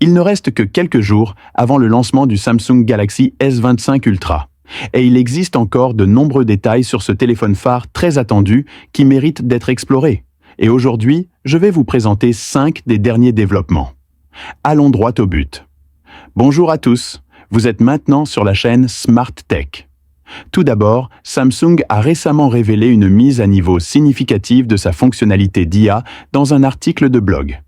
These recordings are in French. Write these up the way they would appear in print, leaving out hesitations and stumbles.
Il ne reste que quelques jours avant le lancement du Samsung Galaxy S25 Ultra. Et il existe encore de nombreux détails sur ce téléphone phare très attendu qui mérite d'être exploré. Et aujourd'hui, je vais vous présenter 5 des derniers développements. Allons droit au but. Bonjour à tous, vous êtes maintenant sur la chaîne Smart Tech. Tout d'abord, Samsung a récemment révélé une mise à niveau significative de sa fonctionnalité d'IA dans un article de blog.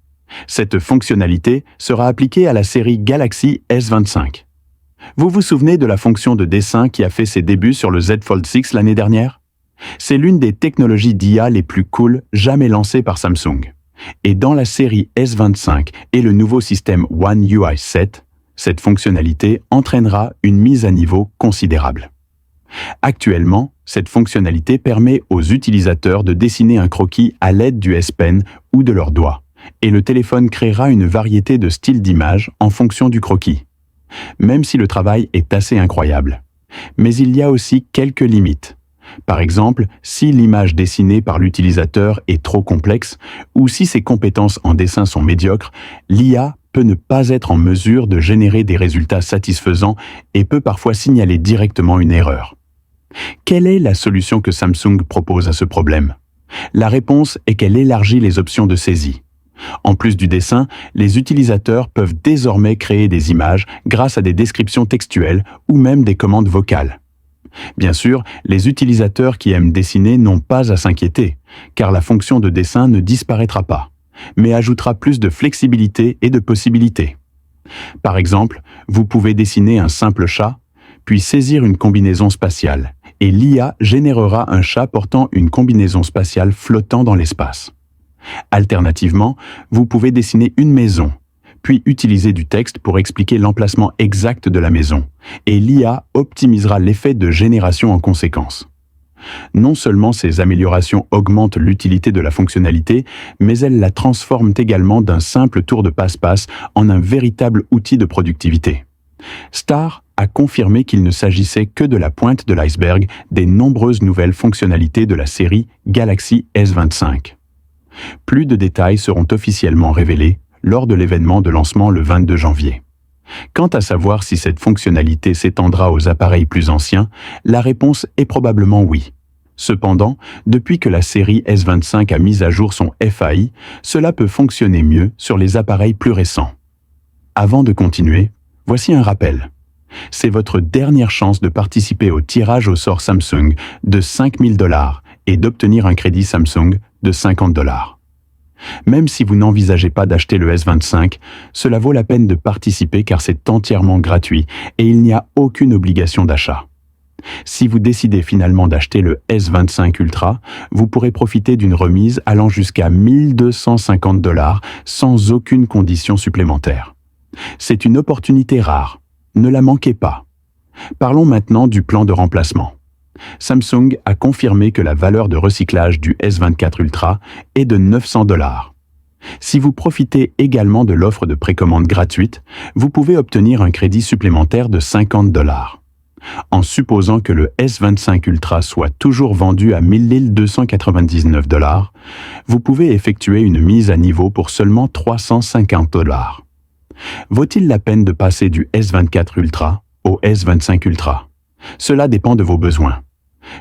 Cette fonctionnalité sera appliquée à la série Galaxy S25. Vous vous souvenez de la fonction de dessin qui a fait ses débuts sur le Z Fold 6 l'année dernière? C'est l'une des technologies d'IA les plus cool jamais lancées par Samsung. Et dans la série S25 et le nouveau système One UI 7, cette fonctionnalité entraînera une mise à niveau considérable. Actuellement, cette fonctionnalité permet aux utilisateurs de dessiner un croquis à l'aide du S Pen ou de leurs doigts, et le téléphone créera une variété de styles d'images en fonction du croquis. Même si le travail est assez incroyable. Mais il y a aussi quelques limites. Par exemple, si l'image dessinée par l'utilisateur est trop complexe ou si ses compétences en dessin sont médiocres, l'IA peut ne pas être en mesure de générer des résultats satisfaisants et peut parfois signaler directement une erreur. Quelle est la solution que Samsung propose à ce problème? La réponse est qu'elle élargit les options de saisie. En plus du dessin, les utilisateurs peuvent désormais créer des images grâce à des descriptions textuelles ou même des commandes vocales. Bien sûr, les utilisateurs qui aiment dessiner n'ont pas à s'inquiéter, car la fonction de dessin ne disparaîtra pas, mais ajoutera plus de flexibilité et de possibilités. Par exemple, vous pouvez dessiner un simple chat, puis saisir une combinaison spatiale, et l'IA générera un chat portant une combinaison spatiale flottant dans l'espace. Alternativement, vous pouvez dessiner une maison, puis utiliser du texte pour expliquer l'emplacement exact de la maison, et l'IA optimisera l'effet de génération en conséquence. Non seulement ces améliorations augmentent l'utilité de la fonctionnalité, mais elles la transforment également d'un simple tour de passe-passe en un véritable outil de productivité. Star a confirmé qu'il ne s'agissait que de la pointe de l'iceberg des nombreuses nouvelles fonctionnalités de la série Galaxy S25. Plus de détails seront officiellement révélés lors de l'événement de lancement le 22 janvier. Quant à savoir si cette fonctionnalité s'étendra aux appareils plus anciens, la réponse est probablement oui. Cependant, depuis que la série S25 a mis à jour son FAI, cela peut fonctionner mieux sur les appareils plus récents. Avant de continuer, voici un rappel. C'est votre dernière chance de participer au tirage au sort Samsung de 5 000 $ et d'obtenir un crédit Samsung de 50 $. Même si vous n'envisagez pas d'acheter le S25, cela vaut la peine de participer car c'est entièrement gratuit et il n'y a aucune obligation d'achat. Si vous décidez finalement d'acheter le S25 Ultra, vous pourrez profiter d'une remise allant jusqu'à 1 250 $ sans aucune condition supplémentaire. C'est une opportunité rare. Ne la manquez pas. Parlons maintenant du plan de remplacement. Samsung a confirmé que la valeur de recyclage du S24 Ultra est de 900 $. Si vous profitez également de l'offre de précommande gratuite, vous pouvez obtenir un crédit supplémentaire de 50 $. En supposant que le S25 Ultra soit toujours vendu à 1 299 $, vous pouvez effectuer une mise à niveau pour seulement 350 $. Vaut-il la peine de passer du S24 Ultra au S25 Ultra? Cela dépend de vos besoins.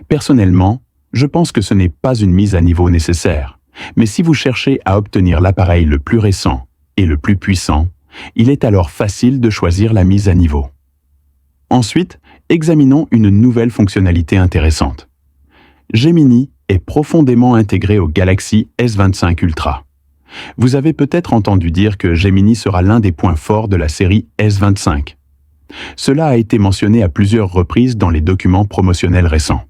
Personnellement, je pense que ce n'est pas une mise à niveau nécessaire, mais si vous cherchez à obtenir l'appareil le plus récent et le plus puissant, il est alors facile de choisir la mise à niveau. Ensuite, examinons une nouvelle fonctionnalité intéressante. Gemini est profondément intégré au Galaxy S25 Ultra. Vous avez peut-être entendu dire que Gemini sera l'un des points forts de la série S25. Cela a été mentionné à plusieurs reprises dans les documents promotionnels récents.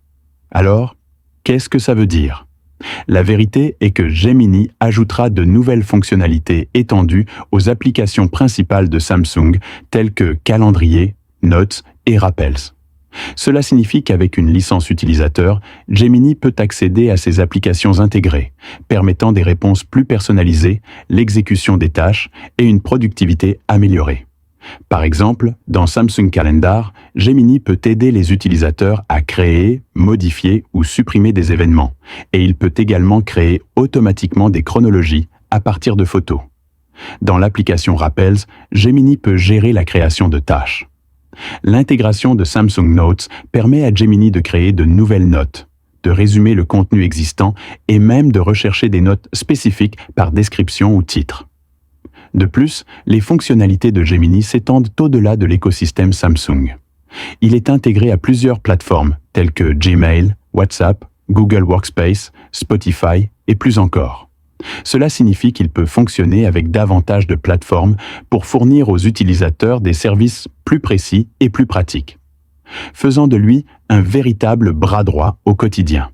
Alors, qu'est-ce que ça veut dire? La vérité est que Gemini ajoutera de nouvelles fonctionnalités étendues aux applications principales de Samsung telles que Calendrier, Notes et Rappels. Cela signifie qu'avec une licence utilisateur, Gemini peut accéder à ces applications intégrées, permettant des réponses plus personnalisées, l'exécution des tâches et une productivité améliorée. Par exemple, dans Samsung Calendar, Gemini peut aider les utilisateurs à créer, modifier ou supprimer des événements, et il peut également créer automatiquement des chronologies à partir de photos. Dans l'application Rappels, Gemini peut gérer la création de tâches. L'intégration de Samsung Notes permet à Gemini de créer de nouvelles notes, de résumer le contenu existant et même de rechercher des notes spécifiques par description ou titre. De plus, les fonctionnalités de Gemini s'étendent au-delà de l'écosystème Samsung. Il est intégré à plusieurs plateformes telles que Gmail, WhatsApp, Google Workspace, Spotify et plus encore. Cela signifie qu'il peut fonctionner avec davantage de plateformes pour fournir aux utilisateurs des services plus précis et plus pratiques, faisant de lui un véritable bras droit au quotidien.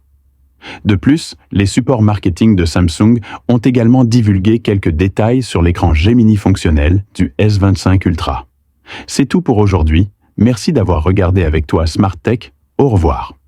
De plus, les supports marketing de Samsung ont également divulgué quelques détails sur l'écran Gemini fonctionnel du S25 Ultra. C'est tout pour aujourd'hui. Merci d'avoir regardé avec toi Smart Tech. Au revoir.